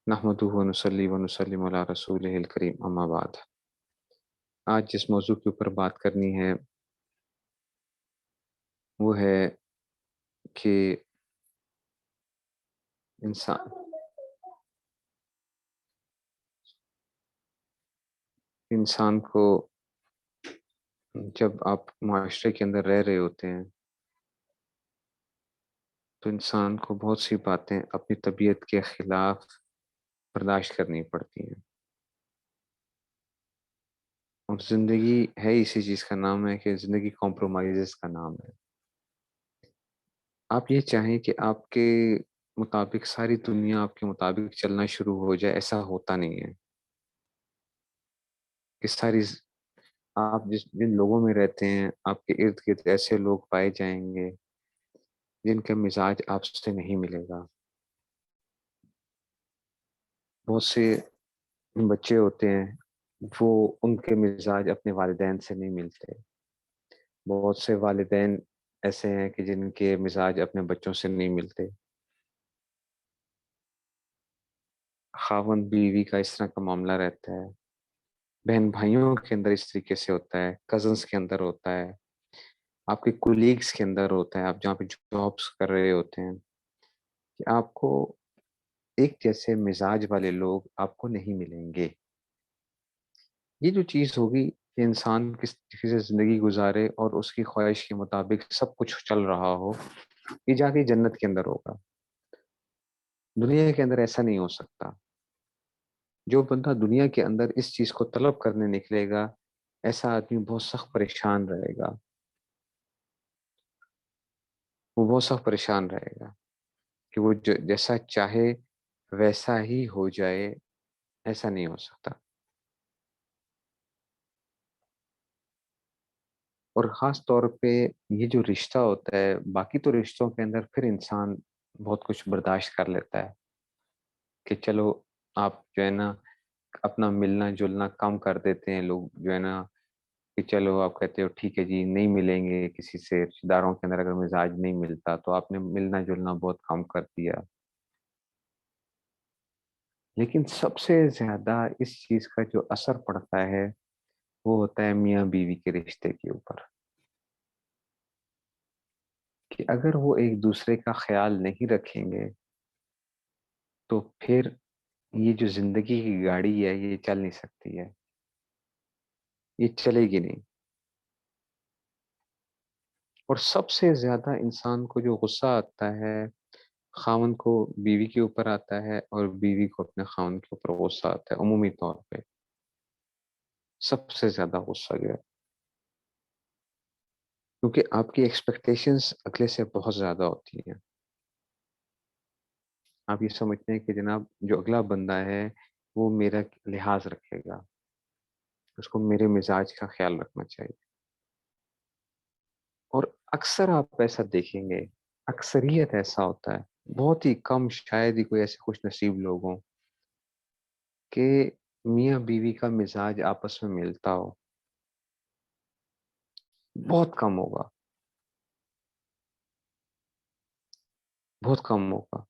نحمدہ ونصلی ونسلم علی رسولہ الکریم اما بعد۔ آج جس موضوع کے اوپر بات کرنی ہے وہ ہے کہ انسان انسان کو جب آپ معاشرے کے اندر رہ رہے ہوتے ہیں تو انسان کو بہت سی باتیں اپنی طبیعت کے خلاف برداشت کرنی پڑتی ہیں، اور زندگی ہے اسی چیز کا نام ہے کہ زندگی کمپرومائزز کا نام ہے۔ آپ یہ چاہیں کہ آپ کے مطابق ساری دنیا آپ کے مطابق چلنا شروع ہو جائے، ایسا ہوتا نہیں ہے کہ آپ جن لوگوں میں رہتے ہیں آپ کے ارد گرد ایسے لوگ پائے جائیں گے جن کا مزاج آپ سے نہیں ملے گا۔ بہت سے بچے ہوتے ہیں وہ ان کے مزاج اپنے والدین سے نہیں ملتے، بہت سے والدین ایسے ہیں کہ جن کے مزاج اپنے بچوں سے نہیں ملتے، خاوند بیوی کا اس طرح کا معاملہ رہتا ہے، بہن بھائیوں کے اندر اس طریقے سے ہوتا ہے، کزنس کے اندر ہوتا ہے، آپ کے کولیگز کے اندر ہوتا ہے، آپ جہاں پہ جابس کر رہے ہوتے ہیں، کہ آپ کو ایک جیسے مزاج والے لوگ آپ کو نہیں ملیں گے۔ یہ جو چیز ہوگی کہ انسان کس طریقے سے زندگی گزارے اور اس کی خواہش کے مطابق سب کچھ چل رہا ہو، یہ جا کے جنت کے اندر ہوگا۔ دنیا کے اندر ایسا نہیں ہو سکتا۔ جو بندہ دنیا کے اندر اس چیز کو طلب کرنے نکلے گا، ایسا آدمی بہت سخت پریشان رہے گا، وہ بہت سخت پریشان رہے گا کہ وہ جیسا چاہے ویسا ہی ہو جائے، ایسا نہیں ہو سکتا۔ اور خاص طور پہ یہ جو رشتہ ہوتا ہے، باقی تو رشتوں کے اندر پھر انسان بہت کچھ برداشت کر لیتا ہے کہ چلو آپ جو ہے نا اپنا ملنا جلنا کم کر دیتے ہیں، لوگ جو ہے نا کہ چلو آپ کہتے ہو ٹھیک ہے جی نہیں ملیں گے کسی سے، رشتے داروں کے اندر اگر مزاج نہیں ملتا تو آپ نے ملنا جلنا بہت کم کر دیا۔ لیکن سب سے زیادہ اس چیز کا جو اثر پڑتا ہے وہ ہوتا ہے میاں بیوی کے رشتے کے اوپر، کہ اگر وہ ایک دوسرے کا خیال نہیں رکھیں گے تو پھر یہ جو زندگی کی گاڑی ہے یہ چل نہیں سکتی ہے، یہ چلے گی نہیں۔ اور سب سے زیادہ انسان کو جو غصہ آتا ہے، خاوند کو بیوی کے اوپر آتا ہے اور بیوی کو اپنے خاوند کے اوپر غصہ آتا ہے، عمومی طور پہ سب سے زیادہ غصہ جو ہے، کیونکہ آپ کی ایکسپیکٹیشنز اگلے سے بہت زیادہ ہوتی ہیں۔ آپ یہ سمجھتے ہیں کہ جناب جو اگلا بندہ ہے وہ میرا لحاظ رکھے گا، اس کو میرے مزاج کا خیال رکھنا چاہیے۔ اور اکثر آپ ایسا دیکھیں گے، اکثریت ایسا ہوتا ہے، بہت ہی کم شاید ہی کوئی ایسے خوش نصیب لوگ ہوں کہ میاں بیوی کا مزاج آپس میں ملتا ہو، بہت کم ہوگا، بہت کم ہوگا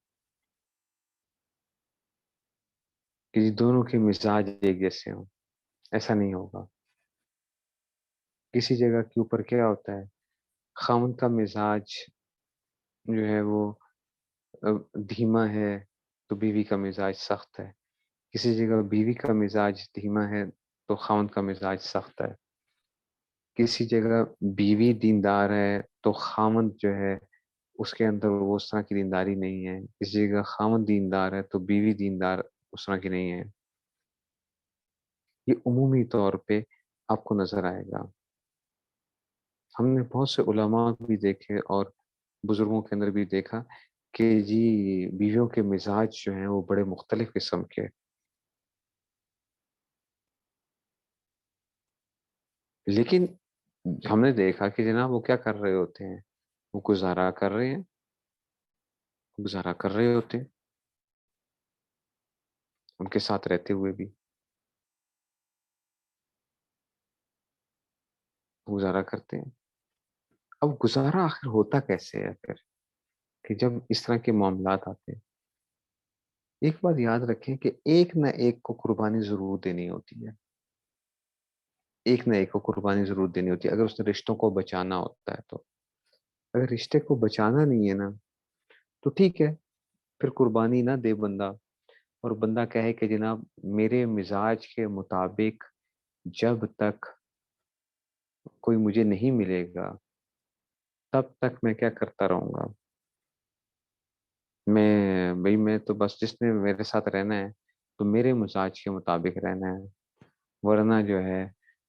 کہ دونوں کے مزاج ایک جیسے ہوں، ایسا نہیں ہوگا۔ کسی جگہ کے اوپر کیا ہوتا ہے، خاوند کا مزاج جو ہے وہ دھیما ہے تو بیوی کا مزاج سخت ہے، کسی جگہ بیوی کا مزاج دھیما ہے تو خاوند کا مزاج سخت ہے، کسی جگہ بیوی دیندار ہے تو خاوند جو ہے اس کے اندر وہ اس طرح کی دینداری نہیں ہے، کسی جگہ خاوند دیندار ہے تو بیوی دیندار اس طرح کی نہیں ہے۔ یہ عمومی طور پہ آپ کو نظر آئے گا۔ ہم نے بہت سے علماء بھی دیکھے اور بزرگوں کے اندر بھی دیکھا کہ جی بیویوں کے مزاج جو ہیں وہ بڑے مختلف قسم کے، لیکن ہم نے دیکھا کہ جناب وہ کیا کر رہے ہوتے ہیں، وہ گزارا کر رہے ہیں، گزارا کر رہے ہوتے ہیں ان کے ساتھ رہتے ہوئے بھی گزارا کرتے ہیں۔ اب گزارا آخر ہوتا کیسے ہے پھر، کہ جب اس طرح کے معاملات آتے ہیں ایک بات یاد رکھیں کہ ایک نہ ایک کو قربانی ضرور دینی ہوتی ہے، ایک نہ ایک کو قربانی ضرور دینی ہوتی ہے اگر اس نے رشتوں کو بچانا ہوتا ہے تو۔ اگر رشتے کو بچانا نہیں ہے نا تو ٹھیک ہے، پھر قربانی نہ دے بندہ، اور بندہ کہے کہ جناب میرے مزاج کے مطابق جب تک کوئی مجھے نہیں ملے گا تب تک میں کیا کرتا رہوں گا، میں تو بس جس نے میرے ساتھ رہنا ہے تو میرے مزاج کے مطابق رہنا ہے، ورنہ جو ہے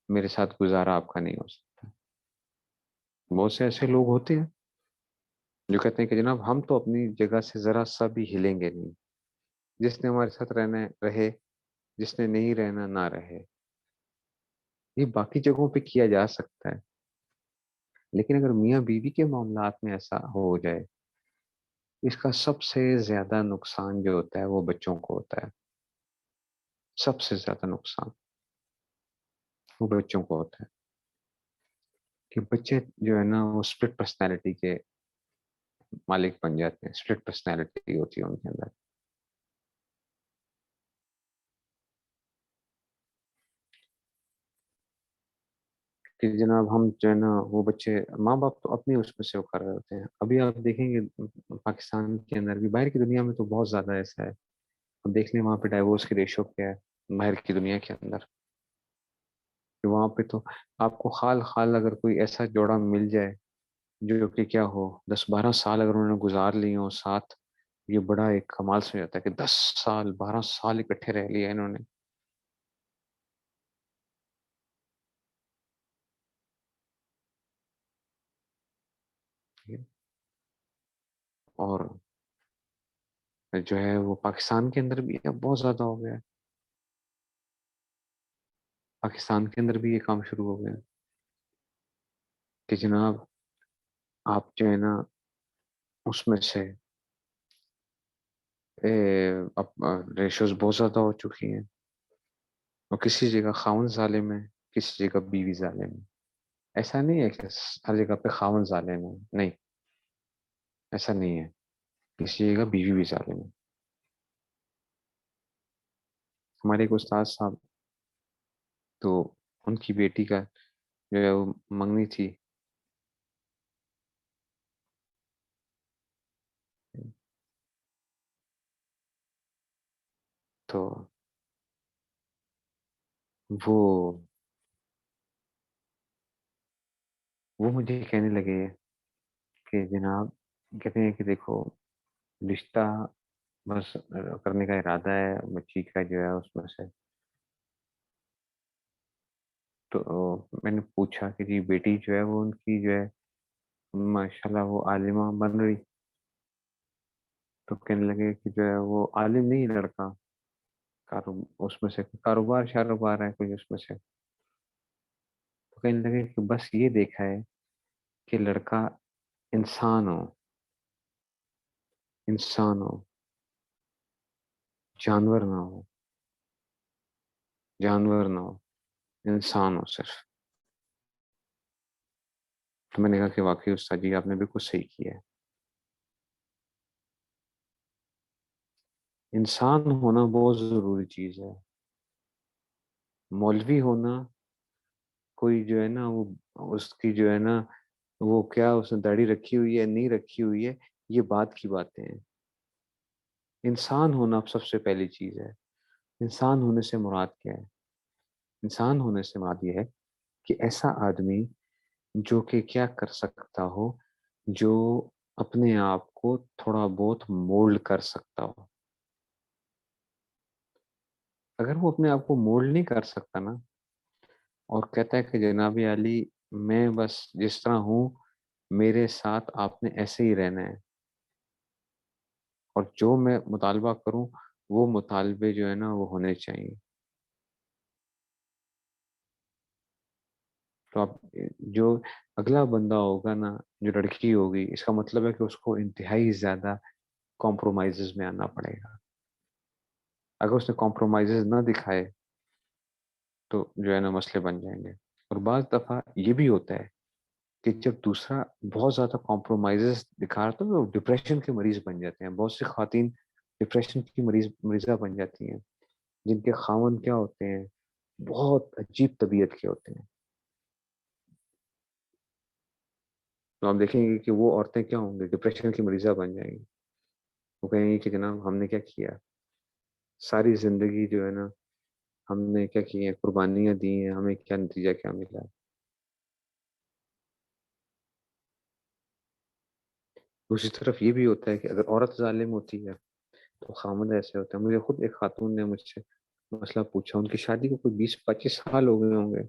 میرے ساتھ گزارا آپ کا نہیں ہو سکتا۔ بہت سے ایسے لوگ ہوتے ہیں جو کہتے ہیں کہ جناب ہم تو اپنی جگہ سے ذرا سا بھی ہلیں گے نہیں، جس نے ہمارے ساتھ رہنا ہے رہے، جس نے نہیں رہنا نہ رہے۔ یہ باقی جگہوں پہ کیا جا سکتا ہے، لیکن اگر میاں بیوی کے معاملات میں ایسا ہو جائے، اس کا سب سے زیادہ نقصان جو ہوتا ہے وہ بچوں کو ہوتا ہے، سب سے زیادہ نقصان وہ بچوں کو ہوتا ہے، کہ بچے جو ہے نا وہ اسپلٹ پرسنالٹی کے مالک بن جاتے ہیں، اسپلٹ پرسنالٹی ہوتی ہے ان کے اندر۔ کہ جناب ہم جو ہے نا وہ بچے، ماں باپ تو اپنی اس میں سے وہ کر رہے ہوتے ہیں۔ ابھی آپ دیکھیں گے پاکستان کے اندر بھی، باہر کی دنیا میں تو بہت زیادہ ایسا ہے، اب دیکھ لیں وہاں پہ ڈائیورس کی ریشو کیا ہے باہر کی دنیا کے اندر، کہ وہاں پہ تو آپ کو خال خال اگر کوئی ایسا جوڑا مل جائے جو کہ کیا ہو 10-12 سال اگر انہوں نے گزار لی ہوں ساتھ، یہ بڑا ایک کمال سے ہوتا ہے کہ 10 سال 12 سال اکٹھے رہ لیا انہوں نے۔ اور جو ہے وہ پاکستان کے اندر بھی اب بہت زیادہ ہو گیا ہے، پاکستان کے اندر بھی یہ کام شروع ہو گیا کہ جناب آپ جو ہے نا اس میں سے اب ریشوز بہت زیادہ ہو چکی ہیں، اور کسی جگہ خاوند ظالم ہے، کسی جگہ بیوی ظالم ہے۔ ایسا نہیں ہے کہ ہر جگہ پہ خاوند ظالم ہے، نہیں، ایسا نہیں ہے، کسی جگہ بیوی بھی ظالم ہے۔ ہمارے ایک استاد صاحب، تو ان کی بیٹی کا جو ہے وہ منگنی تھی، تو وہ وہ مجھے کہنے لگے کہ جناب، کہتے ہیں کہ دیکھو رشتہ بس کرنے کا ارادہ ہے بچی کا جو ہے اس میں سے، تو میں نے پوچھا کہ جی بیٹی جو ہے وہ ان کی جو ہے ماشاءاللہ وہ عالمہ بن رہی، تو کہنے لگے کہ جو ہے وہ عالم نہیں لڑکا، اس میں سے کاروبار شاروبار ہے کوئی اس میں سے، تو کہنے لگے کہ بس یہ دیکھا ہے کہ لڑکا انسان ہو، انسان ہو، جانور نہ ہو، جانور نہ ہو، انسان ہو صرف۔ تو میں نے کہا کہ واقعی استاد جی آپ نے بالکل صحیح کیا ہے، انسان ہونا بہت ضروری چیز ہے۔ مولوی ہونا کوئی جو ہے نا وہ اس کی جو ہے نا وہ کیا اس نے داڑھی رکھی ہوئی ہے نہیں رکھی ہوئی ہے، یہ بات کی باتیں ہیں۔ انسان ہونا اب سب سے پہلی چیز ہے۔ انسان ہونے سے مراد کیا ہے؟ انسان ہونے سے مراد یہ ہے کہ ایسا آدمی جو کہ کیا کر سکتا ہو، جو اپنے آپ کو تھوڑا بہت مولڈ کر سکتا ہو۔ اگر وہ اپنے آپ کو مولڈ نہیں کر سکتا نا، اور کہتا ہے کہ جناب علی میں بس جس طرح ہوں میرے ساتھ آپ نے ایسے ہی رہنا ہے، اور جو میں مطالبہ کروں وہ مطالبے جو ہے نا وہ ہونے چاہیے، تو آپ جو اگلا بندہ ہوگا نا، جو لڑکی ہوگی، اس کا مطلب ہے کہ اس کو انتہائی زیادہ کمپرومائزز میں آنا پڑے گا۔ اگر اس نے کمپرومائزز نہ دکھائے تو جو ہے نا مسئلے بن جائیں گے۔ اور بعض دفعہ یہ بھی ہوتا ہے کہ جب دوسرا بہت زیادہ کمپرومائزز دکھا رہا تو وہ ڈپریشن کے مریض بن جاتے ہیں، بہت سی خواتین ڈپریشن کی مریضہ بن جاتی ہیں، جن کے خاوند کیا ہوتے ہیں، بہت عجیب طبیعت کے ہوتے ہیں. تو آپ دیکھیں گے کہ وہ عورتیں کیا ہوں گی، ڈپریشن کی مریضہ بن جائیں گی. وہ کہیں گے کہ جناب ہم نے کیا کیا، ساری زندگی جو ہے نا ہم نے کیا کی ہیں، قربانیاں دی ہیں، ہمیں کیا نتیجہ کیا ملا. دوسری طرف یہ بھی ہوتا ہے کہ اگر عورت ظالم ہوتی ہے تو خامد ایسے ہوتا ہے. مجھے خود ایک خاتون نے مجھ سے مسئلہ پوچھا، ان کی شادی کو کوئی 20-25 سال ہو گئے ہوں گے،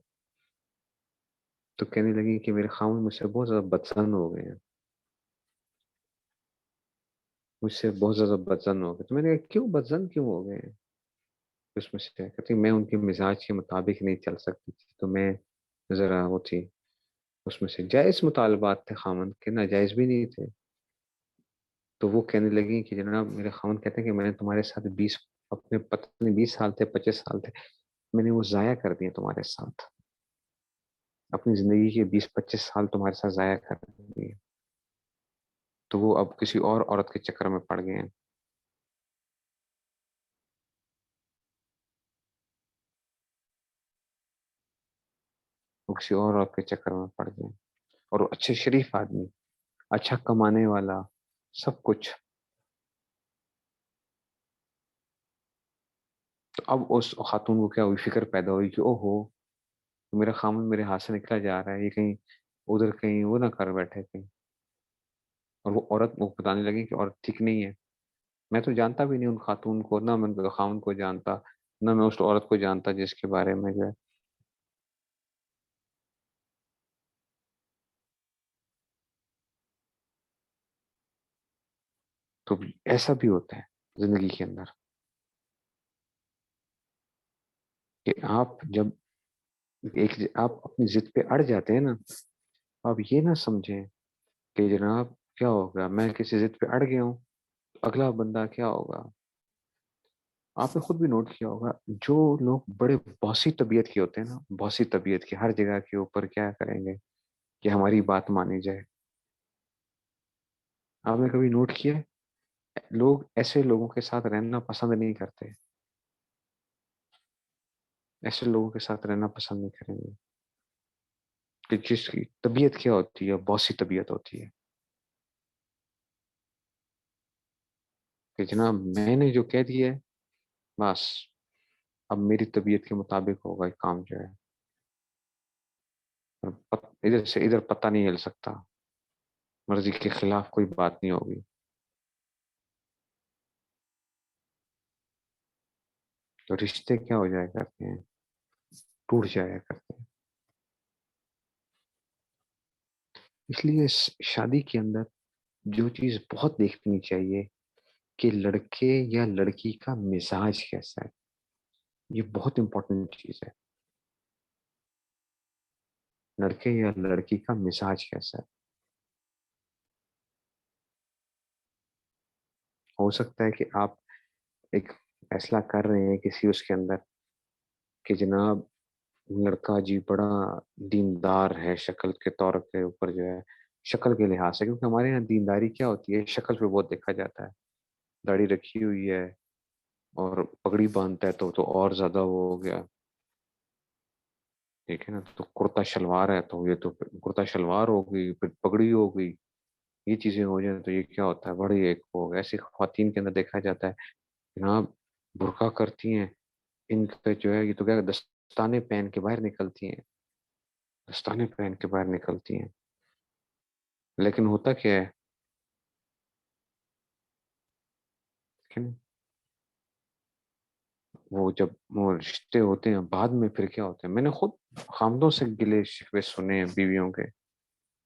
تو کہنے لگی کہ میرے خامد مجھ سے بہت زیادہ بدزن ہو گئے ہیں، مجھ سے بہت زیادہ بدزن ہو گئے. تو میں نے کہا کیوں بدزن کیوں ہو گئے ہیں؟ اس میں سے کہتی میں ان کے مزاج کے مطابق نہیں چل سکتی تھی، تو میں ذرا وہ تھی. اس میں سے جائز مطالبات تھے خامد کے، ناجائز بھی نہیں تھے. تو وہ کہنے لگی کہ جناب میرے خامد کہتے ہیں کہ میں نے تمہارے ساتھ اپنے پتہ نہیں 20 سال تھے 25 سال تھے، میں نے وہ ضائع کر دیے تمہارے ساتھ، اپنی زندگی کے 20-25 سال تمہارے ساتھ ضائع کر دیے. تو وہ اب کسی اور عورت کے چکر میں پڑ گئے ہیں. وہ کسی اور عورت کے چکر میں پڑ گئے ہیں. اور وہ اچھے شریف آدمی، اچھا کمانے والا، سب کچھ. تو اب اس خاتون کو کیا ہوئی، فکر پیدا ہوئی کہ او ہو میرا خامن میرے ہاتھ سے نکلا جا رہا ہے، یہ کہیں ادھر کہیں وہ نہ کر بیٹھے کہیں. اور وہ عورت وہ بتانے لگی کہ عورت ٹھیک نہیں ہے. میں تو جانتا بھی نہیں ان خاتون کو، نہ میں ان خامن کو جانتا، نہ میں اس عورت کو جانتا جس کے بارے میں جو ہے. تو ایسا بھی ہوتا ہے زندگی کے اندر کہ آپ جب آپ اپنی ضد پہ اڑ جاتے ہیں نا، آپ یہ نہ سمجھیں کہ جناب کیا ہوگا، میں کسی ضد پہ اڑ گیا ہوں اگلا بندہ کیا ہوگا. آپ نے خود بھی نوٹ کیا ہوگا جو لوگ بڑے باسی طبیعت کے ہوتے ہیں نا، باسی طبیعت کے، ہر جگہ کے اوپر کیا کریں گے کہ ہماری بات مانی جائے. آپ نے کبھی نوٹ کیا لوگ ایسے لوگوں کے ساتھ رہنا پسند نہیں کرتے، ایسے لوگوں کے ساتھ رہنا پسند نہیں کریں گے کہ جس کی طبیعت کیا ہوتی ہے، باسی طبیعت ہوتی ہے کہ جناب میں نے جو کہہ دیا ہے بس اب میری طبیعت کے مطابق ہوگا یہ کام جو ہے. ادھر سے ادھر پتہ نہیں ہل سکتا، مرضی کے خلاف کوئی بات نہیں ہوگی. تو رشتے کیا ہو جایا کرتے ہیں، ٹوٹ جایا کرتے ہیں. اس لیے شادی کے اندر جو چیز بہت دیکھنی چاہیے کہ لڑکے یا لڑکی کا مزاج کیسا ہے. یہ بہت امپورٹنٹ چیز ہے، لڑکے یا لڑکی کا مزاج کیسا ہے. ہو سکتا ہے کہ آپ ایک فیصلہ کر رہے ہیں کسی اس کے اندر کہ جناب لڑکا جی بڑا دیندار ہے، شکل کے طور کے اوپر جو ہے، شکل کے لحاظ سے، کیونکہ ہمارے یہاں دینداری کیا ہوتی ہے، شکل پہ بہت دیکھا جاتا ہے. داڑھی رکھی ہوئی ہے اور پگڑی باندھتا ہے تو اور زیادہ وہ ہو گیا. ٹھیک ہے نا، تو کرتا شلوار ہے تو یہ تو کرتا شلوار ہو گئی، پھر پگڑی ہو گئی. یہ چیزیں ہو جائیں تو یہ کیا ہوتا ہے، بڑی ایک ہو گیا. ایسی خواتین کے اندر دیکھا جاتا ہے جناب برقع کرتی ہیں، ان پہ جو ہے یہ تو کیا دستانے پہن کے باہر نکلتی ہیں، دستانے پہن کے باہر نکلتی ہیں. لیکن ہوتا کیا ہے کہ وہ جب وہ رشتے ہوتے ہیں بعد میں پھر کیا ہوتے ہیں. میں نے خود خامدوں سے گلے شکوے سنے ہیں بیویوں کے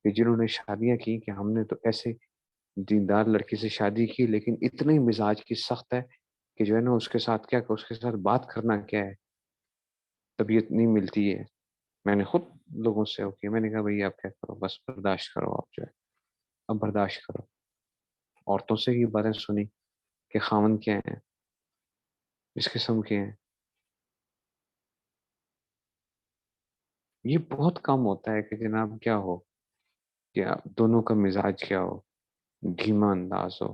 کہ جنہوں نے شادیاں کی کہ ہم نے تو ایسے دیندار لڑکی سے شادی کی لیکن اتنی مزاج کی سخت ہے کہ جو ہے نا اس کے ساتھ کیا اس کے ساتھ بات کرنا کیا ہے، طبیعت نہیں ملتی ہے. میں نے خود لوگوں سے ہو کیا، میں نے کہا بھائی آپ کیا کرو، بس برداشت کرو، آپ جو ہے اب برداشت کرو. عورتوں سے یہ باتیں سنی کہ خاون کیا ہیں، اس قسم کے ہیں. یہ بہت کم ہوتا ہے کہ جناب کیا ہو، کیا دونوں کا مزاج کیا ہو، دھیما انداز ہو.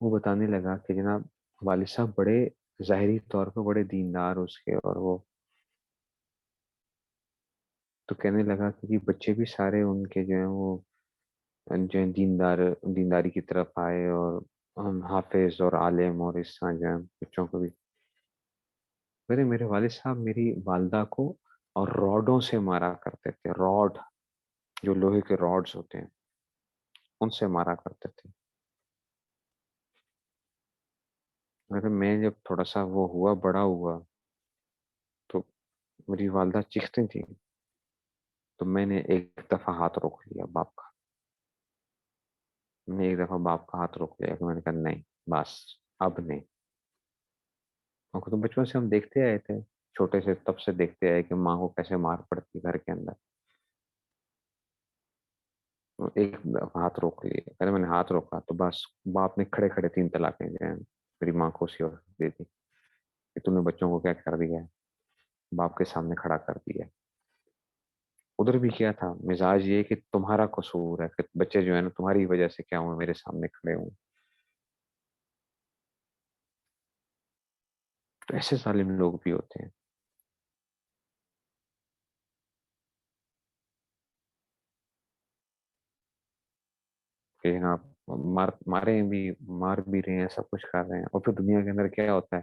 وہ بتانے لگا کہ جناب والد صاحب بڑے ظاہری طور پہ بڑے دیندار اس کے، اور وہ تو کہنے لگا کہ بچے بھی سارے ان کے جو ہیں وہ جو ہیں دینداری کی طرف آئے، اور ہم حافظ اور عالم، اور اس طرح جو ہیں بچوں کو بھی میرے والد صاحب میری والدہ کو اور راڈوں سے مارا کرتے تھے، راڈ جو لوہے کے راڈز ہوتے ہیں ان سے مارا کرتے تھے۔ میں جب تھوڑا سا وہ ہوا بڑا ہوا تو میری والدہ چیختی تھی، تو میں نے ایک دفعہ ہاتھ روک لیا باپ کا، میں نے ایک دفعہ باپ کا ہاتھ روک لیا کہ میں نے کہا نہیں، بس اب نہیں۔ تو بچپن سے ہم دیکھتے آئے تھے، چھوٹے سے تب سے دیکھتے آئے کہ ماں کو کیسے مار پڑتی گھر کے اندر۔ تو ایک دفعہ ہاتھ روک لیے، پہلے میں نے ہاتھ روکا تو بس باپ نے کھڑے کھڑے 3 طلاقیں جو ہیں میری ماں کو اسی وقت دے دی کہ تم نے بچوں کو کیا کر دیا ہے، باپ کے سامنے کھڑا کر دیا ہے۔ ادھر بھی کیا تھا مزاج یہ کہ تمہارا قصور ہے کہ بچے جو ہے نا تمہاری وجہ سے کیا ہوئے میرے سامنے کھڑے ہوں۔ تو ایسے ظالم لوگ بھی ہوتے ہیں کہ جناب مارے بھی، مار بھی رہے ہیں، سب کچھ کر رہے ہیں، اور پھر دنیا کے اندر کیا ہوتا ہے،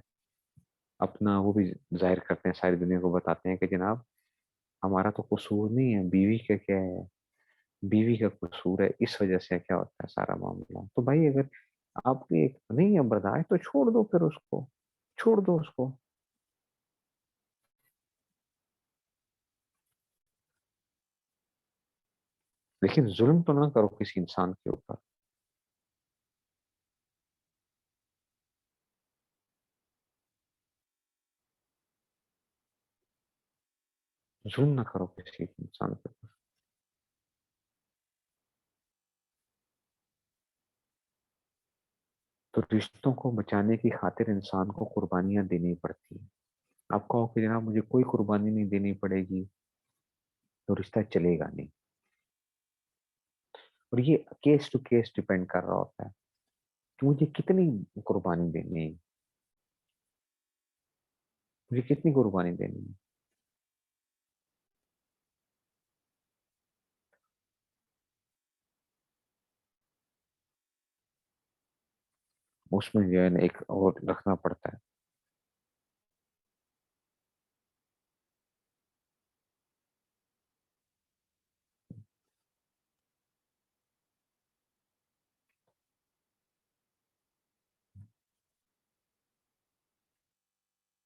اپنا وہ بھی ظاہر کرتے ہیں، ساری دنیا کو بتاتے ہیں کہ جناب ہمارا تو قصور نہیں ہے، بیوی کا کیا ہے، بیوی کا قصور ہے، اس وجہ سے کیا ہوتا ہے سارا معاملہ۔ تو بھائی اگر آپ کی ایک نہیں ہے برداشت تو چھوڑ دو، پھر اس کو چھوڑ دو اس کو، لیکن ظلم تو نہ کرو کسی انسان کے اوپر، ظلم نہ کرو کسی انسان کے اوپر۔ تو رشتوں کو بچانے کی خاطر انسان کو قربانیاں دینی پڑتی ہیں۔ آپ کہو کہ جناب مجھے کوئی قربانی نہیں دینی پڑے گی تو رشتہ چلے گا نہیں، اور یہ کیس ٹو کیس ڈیپینڈ کر رہا ہوتا ہے کہ مجھے کتنی قربانی دینی ہے، مجھے کتنی قربانی دینی ہے۔ اس میں جو ہے نا ایک اور رکھنا پڑتا ہے۔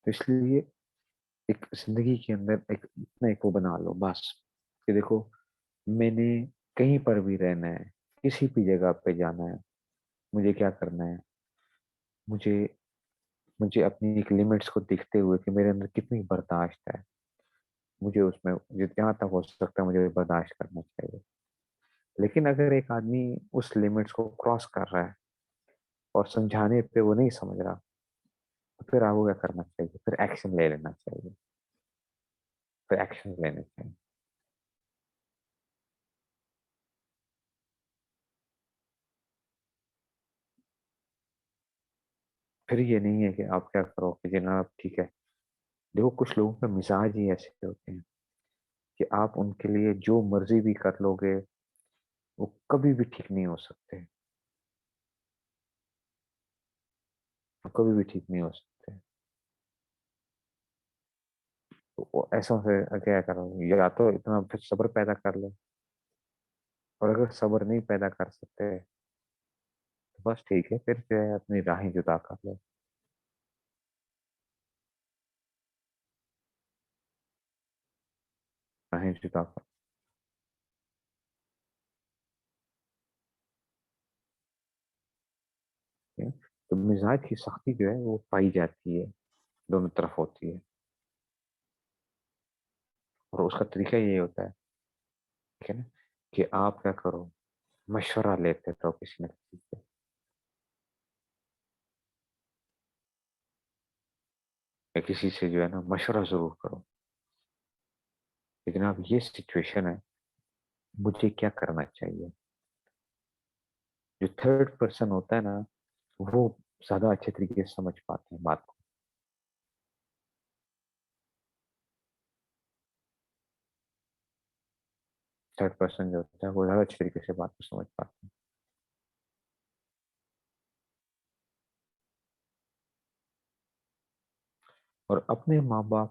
تو اس لیے ایک زندگی کے اندر ایک اتنا ایک وہ بنا لو بس کہ دیکھو میں نے کہیں پر بھی رہنا ہے، کسی بھی جگہ پہ جانا ہے، مجھے کیا کرنا ہے، مجھے مجھے اپنی ایک لمٹس کو دیکھتے ہوئے کہ میرے اندر کتنی برداشت ہے، مجھے اس میں جہاں تک ہو سکتا ہے مجھے برداشت کرنا چاہیے۔ لیکن اگر ایک آدمی اس لمٹس کو کراس کر رہا ہے اور سمجھانے پہ وہ نہیں سمجھ رہا، تو پھر آپ کو کیا کرنا چاہیے، پھر ایکشن لے لینا چاہیے، پھر ایکشن لینے چاہیے۔ پھر یہ نہیں ہے کہ آپ کیا کرو کہ جناب ٹھیک ہے، دیکھو کچھ لوگوں کا مزاج ہی ایسے ہوتے ہیں کہ آپ ان کے لیے جو مرضی بھی کر لو گے وہ کبھی بھی ٹھیک نہیں ہو سکتے، وہ کبھی بھی ٹھیک نہیں ہو سکتے۔ تو وہ ایسا سے کیا کرو، یا تو اتنا پھر صبر پیدا کر لو، اور اگر صبر نہیں پیدا کر سکتے تو بس ٹھیک ہے، پھر جو ہے اپنی راہیں جدا کر لو، راہیں جدا کر لو۔ تو مزاج کی سختی جو ہے وہ پائی جاتی ہے، دونوں طرف ہوتی ہے، اور اس کا طریقہ یہ ہوتا ہے، ٹھیک ہے نا، کہ آپ کیا کرو، مشورہ لیتے رہو کسی نہ کسی سے، یا کسی سے جو ہے نا مشورہ ضرور کرو، لیکن اب یہ سچویشن ہے، مجھے کیا کرنا چاہیے۔ جو تھرڈ پرسن ہوتا ہے نا وہ زیادہ اچھے طریقے سے سمجھ پاتے ہیں بات کو. تھرڈ پرسن جو ہوتا ہے وہ زیادہ اچھے طریقے سے بات کو سمجھ پاتے ہیں. اور اپنے ماں باپ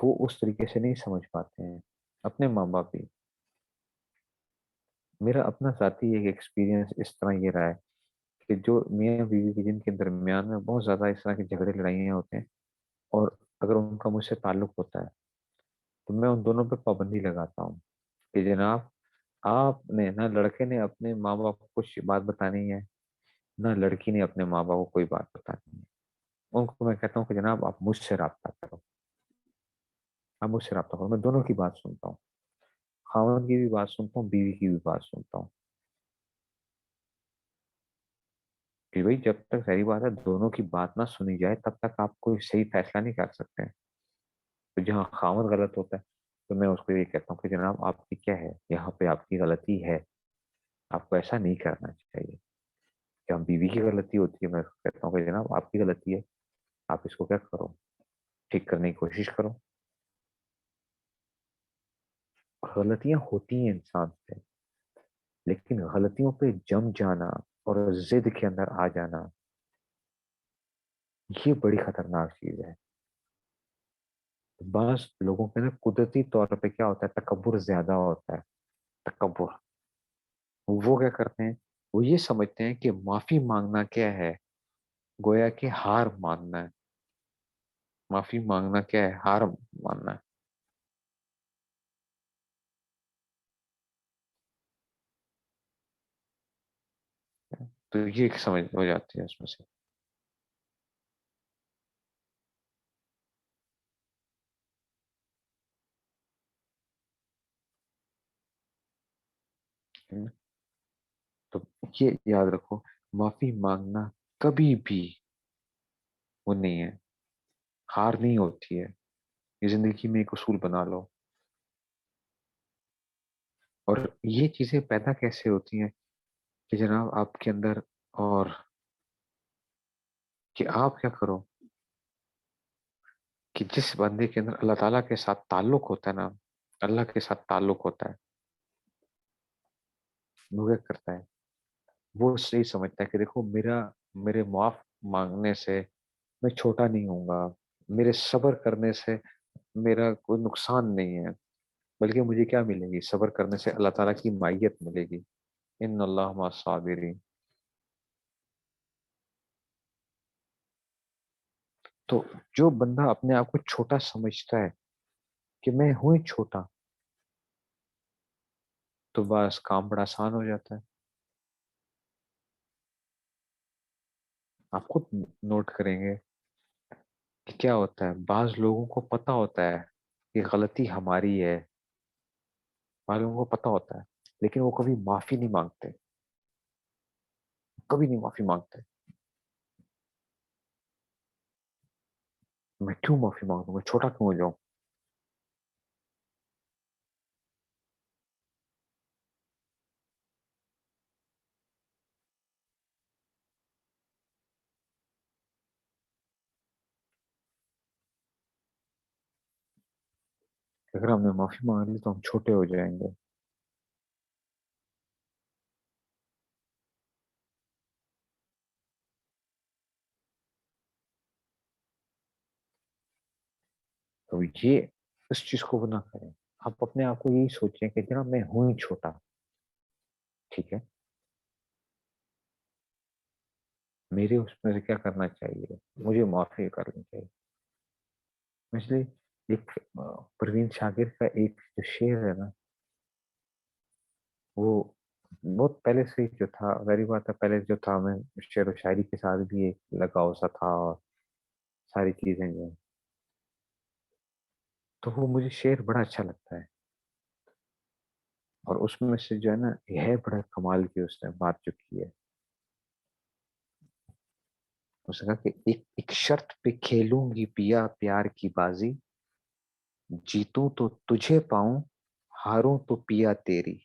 وہ اس طریقے سے نہیں سمجھ پاتے ہیں. اپنے ماں باپ بھی. میرا اپنا ذاتی ایک ایکسپیرینس اس طرح یہ رہا ہے کہ جو میاں بیوی کے جن کے درمیان میں بہت زیادہ اس طرح کے جھگڑے لڑائیاں ہوتے ہیں، اور اگر ان کا مجھ سے تعلق ہوتا ہے تو میں ان دونوں پہ پابندی لگاتا ہوں کہ جناب، آپ نے نہ لڑکے نے اپنے ماں باپ کو کچھ بات بتانی ہے، نہ لڑکی نے اپنے ماں باپ کو کوئی بات بتانی ہے. ان کو میں کہتا ہوں کہ جناب آپ مجھ سے رابطہ کرو. آپ مجھ سے رابطہ کرو. میں دونوں کی بات سنتا ہوں. خاوند کی بھی بات سنتا ہوں، بیوی کی بھی بات سنتا ہوں. کہ بھائی جب تک صحیح بات ہے دونوں کی بات نہ سنی جائے تب تک آپ کوئی صحیح فیصلہ نہیں کر سکتے ہیں. تو جہاں خاوند غلط ہوتا ہے تو میں اس کو یہ کہتا ہوں کہ جناب آپ کی کیا ہے، یہاں پہ آپ کی غلطی ہے، آپ کو ایسا نہیں کرنا چاہیے. جہاں بیوی کی غلطی ہوتی ہے میں اس کو کہتا ہوں کہ جناب آپ کی غلطی ہے، آپ اس کو کیا کرو، ٹھیک کرنے کی کوشش کرو. غلطیاں ہوتی ہیں انسان سے، لیکن غلطیوں پہ جم جانا اور ضد کے اندر آ جانا یہ بڑی خطرناک چیز ہے. بعض لوگوں کے نا قدرتی طور پہ کیا ہوتا ہے، تکبر زیادہ ہوتا ہے. تکبر. وہ کیا کرتے ہیں، وہ یہ سمجھتے ہیں کہ معافی مانگنا کیا ہے، گویا کہ ہار ماننا ہے. معافی مانگنا کیا ہے، ہار ماننا ہے. تو یہ ایک سمجھ ہو جاتی ہے اس میں سے. تو یہ یاد رکھو، معافی مانگنا کبھی بھی وہ نہیں ہے، ہار نہیں ہوتی ہے. یہ زندگی میں ایک اصول بنا لو. اور یہ چیزیں پیدا کیسے ہوتی ہیں کہ جناب آپ کے اندر، اور کہ آپ کیا کرو کہ جس بندے کے اندر اللہ تعالیٰ کے ساتھ تعلق ہوتا ہے نا، اللہ کے ساتھ تعلق ہوتا ہے، وہ کیا کرتا ہے، وہ صحیح سمجھتا ہے کہ دیکھو میرے معاف مانگنے سے میں چھوٹا نہیں ہوں گا، میرے صبر کرنے سے میرا کوئی نقصان نہیں ہے، بلکہ مجھے کیا ملے گی، صبر کرنے سے اللہ تعالیٰ کی مائیت ملے گی. ان اللہ مع الصابرین. تو جو بندہ اپنے آپ کو چھوٹا سمجھتا ہے کہ میں ہوں ہی چھوٹا، تو بس کام بڑا آسان ہو جاتا ہے. آپ خود نوٹ کریں گے کہ کیا ہوتا ہے، بعض لوگوں کو پتا ہوتا ہے کہ غلطی ہماری ہے، بعض لوگوں کو پتا ہوتا ہے، لیکن وہ کبھی معافی نہیں مانگتے. کبھی نہیں معافی مانگتے. میں کیوں معافی مانگوں، میں چھوٹا کیوں ہو جاؤں. اگر ہم نے معافی مانگ لی تو ہم چھوٹے ہو جائیں گے. تو یہ اس چیز کو وہ نہ کریں. آپ اپنے آپ کو یہی سوچیں کہ جناب میں ہوں ہی چھوٹا. ٹھیک ہے، میرے اس میں سے کیا کرنا چاہیے، مجھے معافی کرنی چاہیے. اس لیے ایک پروین شاکر کا ایک جو شعر ہے نا، وہ بہت پہلے سے ہی جو تھا، غریب بات ہے، پہلے جو تھا میں شعر و شاعری کے ساتھ بھی ایک لگاؤ سا تھا اور ساری چیزیں جو ہیں. تو وہ مجھے شعر بڑا اچھا لگتا ہے. اور اس میں سے جو ہے نا، یہ ہے بڑا کمال کی اس نے بات جو کی ہے. اس نے کہا کہ ایک شرط پہ کھیلوں گی پیا پیار کی بازی، جیتوں تو تجھے پاؤں، ہاروں تو پیا تیری.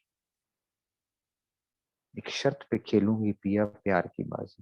ایک شرط پہ کھیلوں گی پیا پیار کی بازی.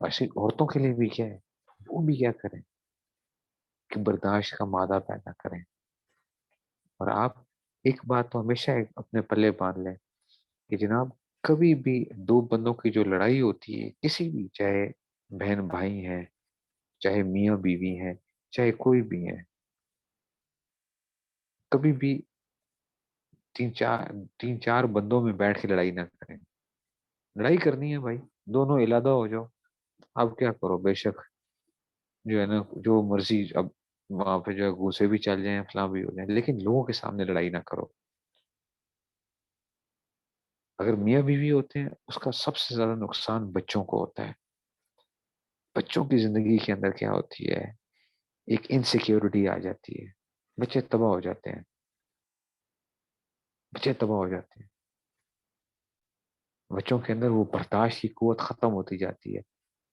ایسی عورتوں کے لیے بھی کیا ہے، وہ بھی کیا کریں کہ برداشت کا مادہ پیدا کریں. اور آپ ایک بات تو ہمیشہ اپنے پلے باندھ لیں کہ جناب کبھی بھی دو بندوں کی جو لڑائی ہوتی ہے کسی بھی، چاہے بہن بھائی ہیں، چاہے میاں بیوی ہیں، چاہے کوئی بھی ہے، کبھی بھی تین چار تین چار بندوں میں بیٹھ کے لڑائی نہ کریں. لڑائی کرنی ہے بھائی، دونوں علادہ ہو جاؤ. اب کیا کرو، بے شک جو ہے نا جو مرضی، اب وہاں پہ جو ہے غصے بھی چل جائیں، فلاں بھی ہو جائیں، لیکن لوگوں کے سامنے لڑائی نہ کرو. اگر میاں بیوی ہوتے ہیں، اس کا سب سے زیادہ نقصان بچوں کو ہوتا ہے. بچوں کی زندگی کے اندر کیا ہوتی ہے، ایک انسیکیورٹی آ جاتی ہے، بچے تباہ ہو جاتے ہیں، بچے تباہ ہو جاتے ہیں. بچوں کے اندر وہ برداشت کی قوت ختم ہوتی جاتی ہے.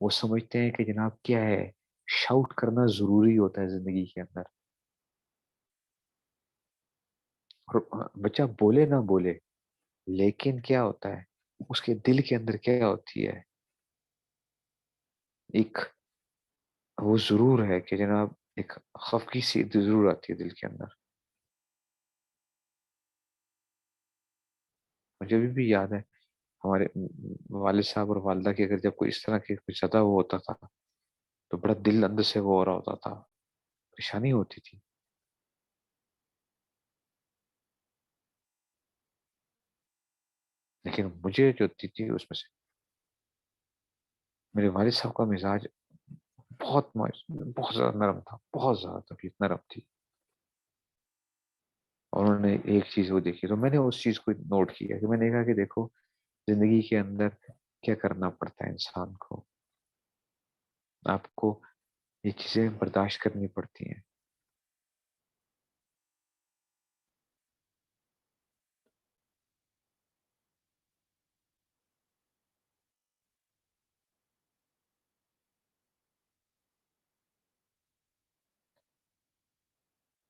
وہ سمجھتے ہیں کہ جناب کیا ہے، شاؤٹ کرنا ضروری ہوتا ہے زندگی کے اندر. اور بچہ بولے نہ بولے، لیکن کیا ہوتا ہے، اس کے دل کے اندر کیا ہوتی ہے، ایک وہ ضرور ہے کہ جناب ایک خفگی سی ضرور آتی ہے دل کے اندر. مجھے بھی یاد ہے ہمارے والد صاحب اور والدہ کے اگر جب کوئی اس طرح کے کچھ زیادہ وہ ہوتا تھا تو بڑا دل اندر سے وہ ہو رہا ہوتا تھا، پریشانی ہوتی تھی. لیکن مجھے جو تھی اس میں سے میرے والد صاحب کا مزاج بہت زیادہ نرم تھا، بہت زیادہ طبیعت نرم تھی. اور انہوں نے ایک چیز وہ دیکھی تو میں نے اس چیز کو نوٹ کیا کہ میں نے کہا کہ دیکھو زندگی کے اندر کیا کرنا پڑتا ہے انسان کو، آپ کو یہ چیزیں برداشت کرنی پڑتی ہیں.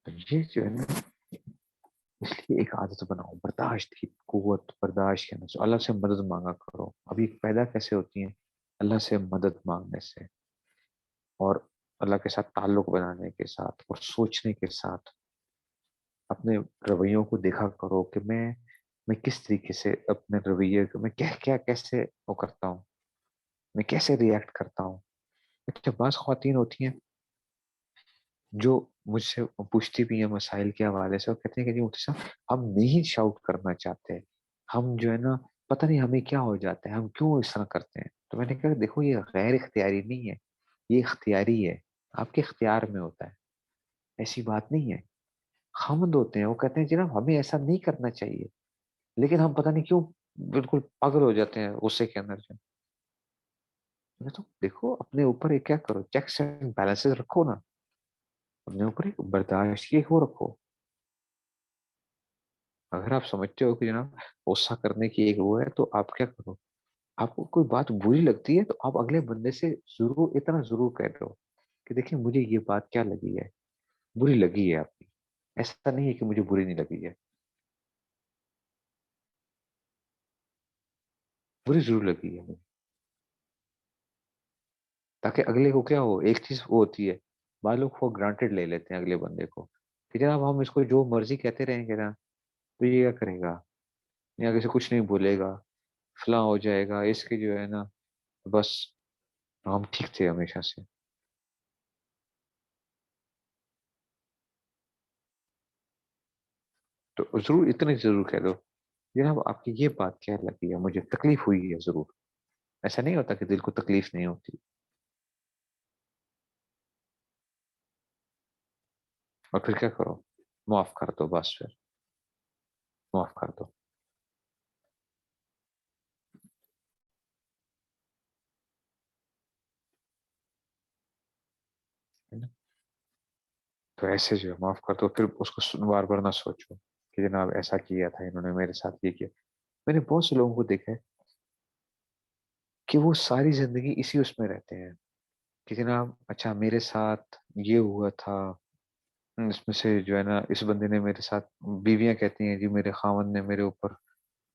تو یہ جو ہے نا، اس لیے ایک عادت بناؤ برداشت کی قوت، برداشت کے اندر اللہ سے مدد مانگا کرو. ابھی پیدا کیسے ہوتی ہیں، اللہ سے مدد مانگنے سے، اور اللہ کے ساتھ تعلق بنانے کے ساتھ، اور سوچنے کے ساتھ. اپنے رویوں کو دیکھا کرو کہ میں کس طریقے سے اپنے رویے کو میں کیا کیا کیسے وہ کرتا ہوں، میں کیسے ریئیکٹ کرتا ہوں. اچھا بعض خواتین ہوتی ہیں جو مجھ سے پوچھتی بھی ہیں مسائل کے حوالے سے، اور کہتے ہیں کہ جی مفتی صاحب ہم نہیں شاؤٹ کرنا چاہتے، ہم جو ہے نا پتہ نہیں ہمیں کیا ہو جاتا ہے، ہم کیوں اس طرح کرتے ہیں. تو میں نے کہا دیکھو یہ غیر اختیاری نہیں ہے، یہ اختیاری ہے، آپ کے اختیار میں ہوتا ہے، ایسی بات نہیں ہے. خامند ہوتے ہیں وہ کہتے ہیں جناب ہمیں ایسا نہیں کرنا چاہیے، لیکن ہم پتہ نہیں کیوں بالکل پاگل ہو جاتے ہیں غصے کے اندر. جو میں تو دیکھو اپنے اوپر ایک کیا کرو، چیکس اینڈ بیلنسز رکھو نا، اپنے اوپر ایک برداشت کی وہ رکھو. اگر آپ سمجھتے ہو کہ جناب غصہ کرنے کی ایک وہ ہے تو آپ کیا کرو، آپ کو کوئی بات بری لگتی ہے تو آپ اگلے بندے سے ضرور اتنا ضرور کہہ دو کہ دیکھیں مجھے یہ بات کیا لگی ہے، بری لگی ہے آپ کی. ایسا نہیں ہے کہ مجھے بری نہیں لگی ہے، بری ضرور لگی ہے مجھے. تاکہ اگلے کو کیا ہو، ایک چیز وہ ہوتی ہے بعض لوگ وہ گرانٹیڈ لے لیتے ہیں اگلے بندے کو کہ جناب ہم اس کو جو مرضی کہتے رہیں گے نا تو یہ کیا کرے گا، یا کسی کچھ نہیں بولے گا، فلاں ہو جائے گا، اس کی جو ہے نا بس ہم ٹھیک تھے ہمیشہ سے. تو ضرور اتنے ضرور کہہ دو جناب آپ کی یہ بات کیا لگی ہے، مجھے تکلیف ہوئی ہے ضرور. ایسا نہیں ہوتا کہ دل کو تکلیف نہیں ہوتی. اور پھر کیا کرو، معاف کر دو، بس پھر معاف کر دو. ہے نا؟ تو ایسے جو ہے معاف کر دو، پھر اس کو بار بار نہ سوچو کہ جناب ایسا کیا تھا انہوں نے میرے ساتھ، یہ کیا. میں نے بہت سے لوگوں کو دیکھا ہے کہ وہ ساری زندگی اسی اس میں رہتے ہیں کہ جناب اچھا میرے ساتھ یہ ہوا تھا، اس میں سے جو ہے نا اس بندے نے میرے ساتھ، بیویاں کہتی ہیں جی میرے خاوند نے میرے اوپر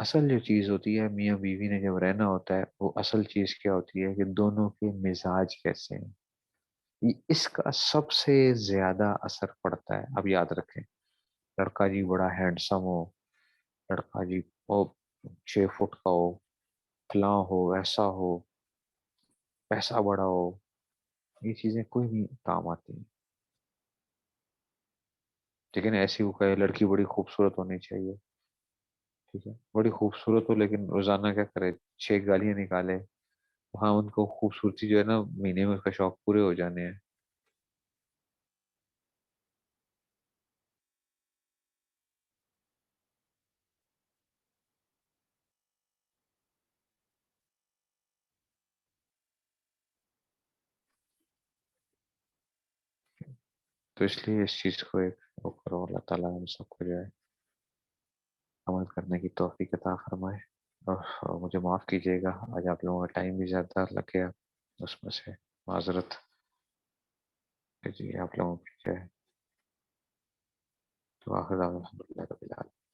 اصل جو چیز ہوتی ہے میاں بیوی نے جب رہنا ہوتا ہے، وہ اصل چیز کیا ہوتی ہے کہ دونوں کے مزاج کیسے ہیں، اس کا سب سے زیادہ اثر پڑتا ہے. اب یاد رکھیں، لڑکا جی بڑا ہینڈسم ہو، لڑکا جی وہ 6 فٹ کا ہو، فلاں ہو، ایسا ہو، پیسہ بڑا ہو، یہ چیزیں کوئی نہیں کام آتی ہیں. ٹھیک ہے نا؟ ایسی وہ کہے لڑکی بڑی خوبصورت ہونی چاہیے، ٹھیک ہے، بڑی خوبصورت ہو لیکن روزانہ کیا کرے، 6 گالیاں نکالے. ہاں، ان کو خوبصورتی جو ہے نا، مہینے میں اس کا شوق پورے ہو جانے ہیں. تو اس لیے اس چیز کو ایک وہ کرو، اللہ تعالیٰ ہم سب کو جو ہے عمل کرنے کی توفیق عطا فرمائے. اور مجھے معاف کیجیے گا، آج آپ لوگوں کا ٹائم بھی زیادہ لگ گیا، اس میں سے معذرت. جی آپ لوگوں کی جو ہے تو آخر الحمد للہ رب العالمین.